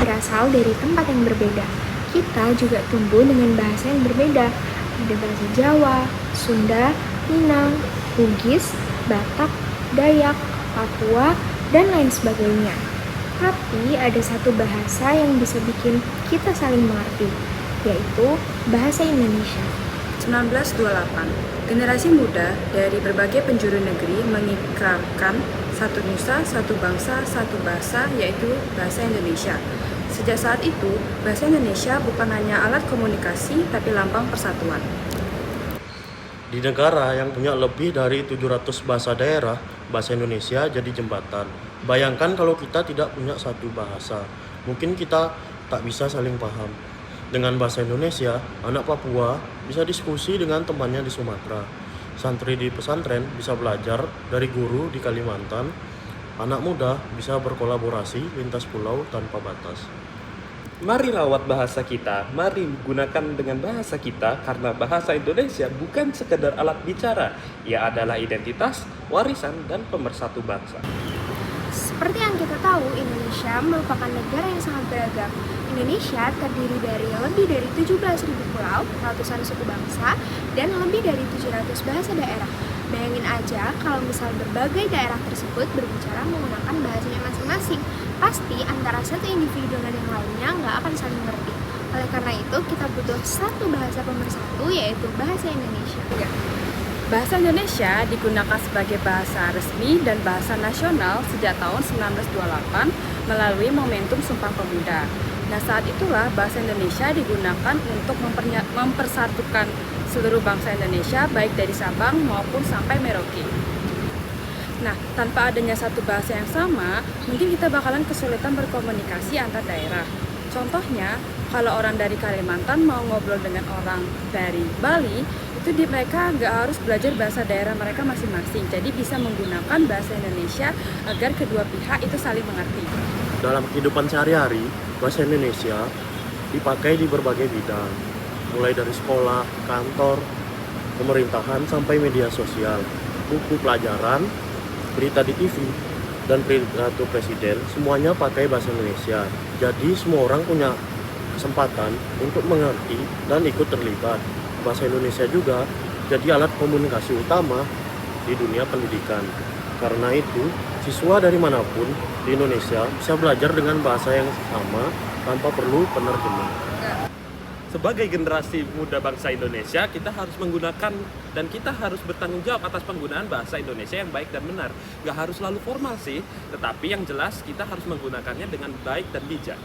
berasal dari tempat yang berbeda. Kita juga tumbuh dengan bahasa yang berbeda. Ada bahasa Jawa, Sunda, Minang, Bugis, Batak, Dayak, Papua, dan lain sebagainya. Tapi ada satu bahasa yang bisa bikin kita saling mengerti, yaitu bahasa Indonesia. 1928, generasi muda dari berbagai penjuru negeri mengikrarkan satu nusa, satu bangsa, satu bahasa, yaitu bahasa Indonesia. Sejak saat itu, bahasa Indonesia bukan hanya alat komunikasi, tapi lambang persatuan. Di negara yang punya lebih dari 700 bahasa daerah, bahasa Indonesia jadi jembatan. Bayangkan kalau kita tidak punya satu bahasa, mungkin kita tak bisa saling paham. Dengan bahasa Indonesia, anak Papua bisa diskusi dengan temannya di Sumatera. Santri di pesantren bisa belajar dari guru di Kalimantan. Anak muda bisa berkolaborasi lintas pulau tanpa batas. Mari rawat bahasa kita, mari gunakan dengan bahasa kita karena bahasa Indonesia bukan sekedar alat bicara, ia adalah identitas, warisan, dan pemersatu bangsa. Seperti yang kita tahu, Indonesia merupakan negara yang sangat beragam. Indonesia terdiri dari lebih dari 17.000 pulau, ratusan suku bangsa, dan lebih dari 700 bahasa daerah. Bayangin aja kalau misal berbagai daerah tersebut berbicara menggunakan bahasanya masing-masing. Pasti antara satu individu dengan yang lainnya nggak akan saling mengerti. Oleh karena itu, kita butuh satu bahasa pemersatu, yaitu bahasa Indonesia. Bahasa Indonesia digunakan sebagai bahasa resmi dan bahasa nasional sejak tahun 1928 melalui momentum Sumpah Pemuda. Nah, saat itulah bahasa Indonesia digunakan untuk mempersatukan seluruh bangsa Indonesia baik dari Sabang maupun sampai Merauke. Nah, tanpa adanya satu bahasa yang sama, mungkin kita bakalan kesulitan berkomunikasi antar daerah. Contohnya, kalau orang dari Kalimantan mau ngobrol dengan orang dari Bali, itu mereka nggak harus belajar bahasa daerah mereka masing-masing. Jadi bisa menggunakan bahasa Indonesia agar kedua pihak itu saling mengerti. Dalam kehidupan sehari-hari, bahasa Indonesia dipakai di berbagai bidang, mulai dari sekolah, kantor, pemerintahan, sampai media sosial, buku pelajaran, berita di TV, dan pidato presiden, semuanya pakai bahasa Indonesia. Jadi semua orang punya kesempatan untuk mengerti dan ikut terlibat. Bahasa Indonesia juga jadi alat komunikasi utama di dunia pendidikan. Karena itu, siswa dari manapun di Indonesia bisa belajar dengan bahasa yang sama tanpa perlu penerjemah. Sebagai generasi muda bangsa Indonesia, kita harus menggunakan dan kita harus bertanggung jawab atas penggunaan bahasa Indonesia yang baik dan benar. Gak harus selalu formal sih, tetapi yang jelas kita harus menggunakannya dengan baik dan bijak.